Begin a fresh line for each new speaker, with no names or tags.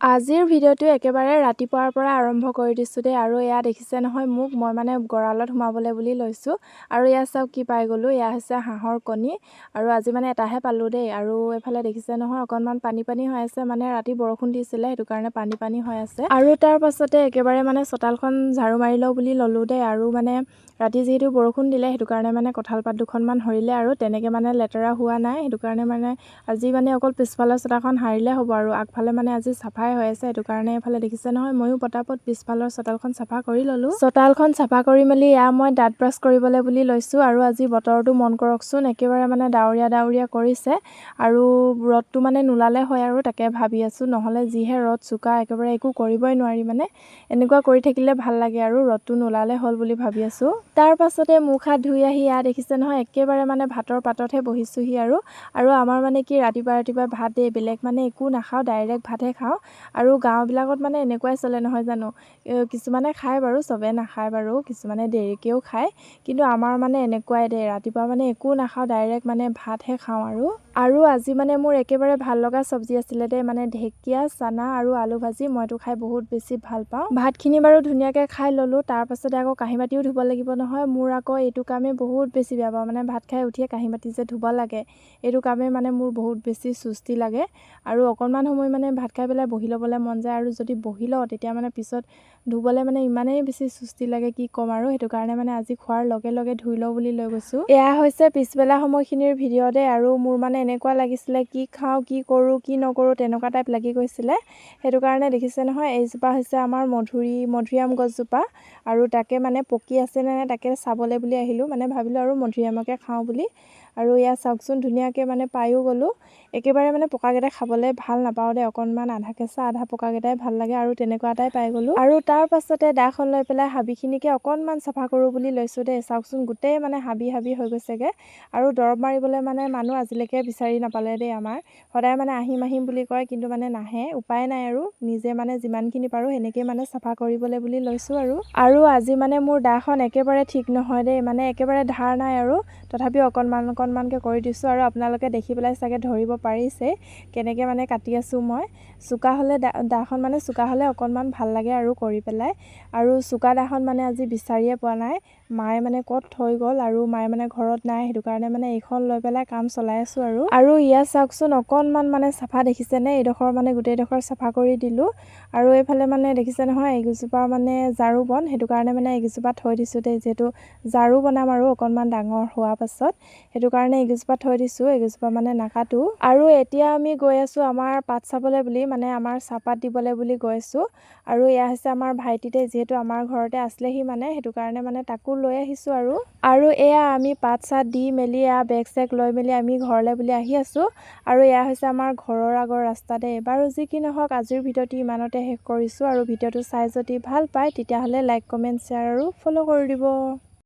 আজিৰ ভিডিঅ'টো একেবাৰে ৰাতিপুৱাৰ পৰা আৰম্ভ কৰি দিছোঁ দেই। আৰু এয়া দেখিছে নহয় মোক, মই মানে গঁৰালত সোমাবলৈ বুলি লৈছোঁ। আৰু এয়া চাওক কি পাই গ'লোঁ, এয়া হৈছে হাঁহৰ কণী। আৰু আজি মানে এটাহে পালোঁ দেই। আৰু এইফালে দেখিছে নহয় অকণমান পানী পানী হৈ আছে, মানে ৰাতি বৰষুণ দিছিলে সেইটো কাৰণে পানী পানী হৈ আছে। আৰু তাৰ পাছতে একেবাৰে মানে চোতালখন ঝাৰু মাৰি লওঁ বুলি ল'লোঁ দেই। আৰু মানে ৰাতি যিহেতু বৰষুণ দিলে সেইটো কাৰণে মানে কঁঠাল পাত দুখনমান সৰিলে আৰু তেনেকৈ মানে লেতেৰা হোৱা নাই। সেইটো কাৰণে মানে আজি মানে অকল পিছফালৰ চোতালখন সাৰিলে হ'ব আৰু আগফালে মানে আজি চাফাই হৈ আছে। সেইটো কাৰণে এইফালে দেখিছে নহয় ময়ো পটাপট পিছফালৰ চোতালখন চাফা কৰি ল'লোঁ। চোতালখন চাফা কৰি মেলি এয়া মই দাঁত ব্ৰাছ কৰিবলৈ বুলি লৈছোঁ। আৰু আজি বতৰটো মন কৰকচোন, একেবাৰে মানে ডাৱৰীয়া ডাৱৰীয়া কৰিছে। আৰু ৰ'দটো মানে নোলালে হয় আৰু তাকে ভাবি আছোঁ, নহ'লে যিহে ৰ'দ চোকা একেবাৰে একো কৰিবই নোৱাৰি। মানে এনেকুৱা কৰি থাকিলে ভাল লাগে আৰু ৰ'দটো নোলালে হ'ল বুলি ভাবি আছোঁ। তাৰ পাছতে মুখ হাত ধুই আহি এয়া দেখিছে নহয় একেবাৰে মানে ভাতৰ পাততহে বহিছোঁহি। আৰু আমাৰ মানে কি ৰাতিপুৱা ভাত দেই, বেলেগ মানে একো নাখাওঁ, ডাইৰেক্ট ভাতহে খাওঁ। আৰু গাঁওবিলাকত মানে এনেকুৱাই চলে নহয় জানো, কিছুমানে খায় বাৰু, চবে নাখায় বাৰু, কিছুমানে দেৰিকৈও খায়। কিন্তু আমাৰ মানে এনেকুৱাই দেই, ৰাতিপুৱা মানে একো নাখাওঁ, ডাইৰেক্ট মানে ভাতহে খাওঁ। আৰু আজি মানে মোৰ একেবাৰে ভাল লগা চব্জি আছিলে দেই, মানে ঢেকীয়া, চানা আৰু আলু ভাজি। মইতো খাই বহুত বেছি ভাল পাওঁ। ভাতখিনি বাৰু ধুনীয়াকৈ খাই ল'লোঁ। তাৰ পাছতে আকৌ কাঁহী বাতিও ধুব লাগিব নহয়। মোৰ আকৌ এইটো কামেই বহুত বেছি বেয়া পাওঁ, মানে ভাত খাই উঠিয়ে কাঁহী বাতি যে ধুব লাগে, এইটো কামেই মানে মোৰ বহুত বেছি সুস্তি লাগে। আৰু অকণমান সময় মানে ভাত খাই পেলাই বহি ল'বলৈ মন যায়, আৰু যদি বহি লওঁ তেতিয়া মানে পিছত ধুবলৈ মানে ইমানেই বেছি সুস্তি লাগে কি ক'ম আৰু। সেইটো কাৰণে মানে আজি খোৱাৰ লগে লগে ধুই লওঁ বুলি লৈ গৈছোঁ। এয়া হৈছে পিছবেলা সময়খিনিৰ ভিডিঅ' দেই। আৰু মোৰ মানে এনেকুৱা লাগিছিলে কি খাওঁ, কি কৰোঁ, কি নকৰোঁ তেনেকুৱা টাইপ লাগি গৈছিলে। সেইটো কাৰণে দেখিছে নহয় এইজোপা হৈছে আমাৰ মধুৰিআম গছজোপা। আৰু তাকে মানে পকি আছে নে তাকে চাবলৈ বুলি আহিলোঁ, মানে ভাবিলোঁ আৰু মধুৰিআমকে খাওঁ বুলি। আৰু এয়া চাওকচোন ধুনীয়াকৈ মানে পায়ো গ'লোঁ। একেবাৰে মানে পকাকেইটা খাবলৈ ভাল নাপাওঁ দেই, অকণমান আধা কেঁচা আধা পকাকেইটাই ভাল লাগে, আৰু তেনেকুৱা এটাই পাই গ'লোঁ। আৰু তাৰ পাছতে দাখন লৈ পেলাই হাবিখিনিকে অকণমান চাফা কৰোঁ বুলি লৈছোঁ দেই। চাওকচোন গোটেই মানে হাবি হৈ গৈছেগৈ। আৰু দৰৱ মাৰিবলৈ মানে মানুহ আজিলৈকে বিচাৰি নাপালে দেই আমাৰ। সদায় মানে আহিম বুলি কয়, কিন্তু মানে নাহে, উপায় নাই আৰু নিজে মানে যিমানখিনি পাৰোঁ সেনেকৈ মানে চাফা কৰিবলৈ বুলি লৈছোঁ। আৰু আজি মানে মোৰ দাখন একেবাৰে ঠিক নহয় দেই, মানে একেবাৰে ধাৰ নাই আৰু তথাপিও অকণমানকৈ কৰি দিছোঁ। আৰু আপোনালোকে দেখি পেলাই চাগে ধৰিব পাৰিছে কেনেকৈ মানে কাটি আছোঁ মই। চোকা হ'লে দাখন মানে চোকা হ'লে অকণমান ভাল লাগে আৰু কৰি পেলাই। আৰু চোকা দাখন মানে আজি বিচাৰিয়ে পোৱা নাই, মায়ে মানে ক'ত থৈ গ'ল, আৰু মায়ে মানে ঘৰত নাই। সেইটো কাৰণে মানে এইখন লৈ পেলাই কাম চলাই আছোঁ। আৰু ইয়াত চাওকচোন অকণমান মানে চাফা দেখিছেনে, এইডোখৰ মানে গোটেইডোখৰ চাফা কৰি দিলোঁ। আৰু এইফালে মানে দেখিছে নহয় এইকেইজোপা মানে ঝাৰু বন, সেইটো কাৰণে মানে এইকেইজোপা থৈ দিছোঁ দেই, যিহেতু ঝাৰু বনাম আৰু অকণমান ডাঙৰ হোৱাৰ পাছত। সেইটো কাৰণে এইকেইজোপা থৈ দিছোঁ, এইকেইজোপা মানে নাকাটো। আৰু এতিয়া আমি গৈ আছোঁ আমাৰ পাত চাবলৈ বুলি, মানে আমাৰ চাহপাত দিবলৈ বুলি গৈ আছোঁ। আৰু এয়া হৈছে আমাৰ ভাইটিতে, যিহেতু আমাৰ ঘৰতে আছিলেহি মানে, সেইটো কাৰণে মানে তাকো লৈ আহিছোঁ। আৰু এয়া আমি পাত চাত দি মেলি এয়া বেগ চেগ লৈ মেলি আমি ঘৰলৈ বুলি আহি আছোঁ। আৰু এয়া হৈছে আমাৰ ঘৰৰ আগৰ ৰাস্তা দেই। বাৰু যি কি নহওক আজিৰ ভিডিঅ'টো ইমানতে শেষ কৰিছোঁ। আৰু ভিডিঅ'টো চাই যদি ভাল পায় তেতিয়াহ'লে লাইক কমেণ্ট শ্বেয়াৰ আৰু ফ'ল' কৰি দিব।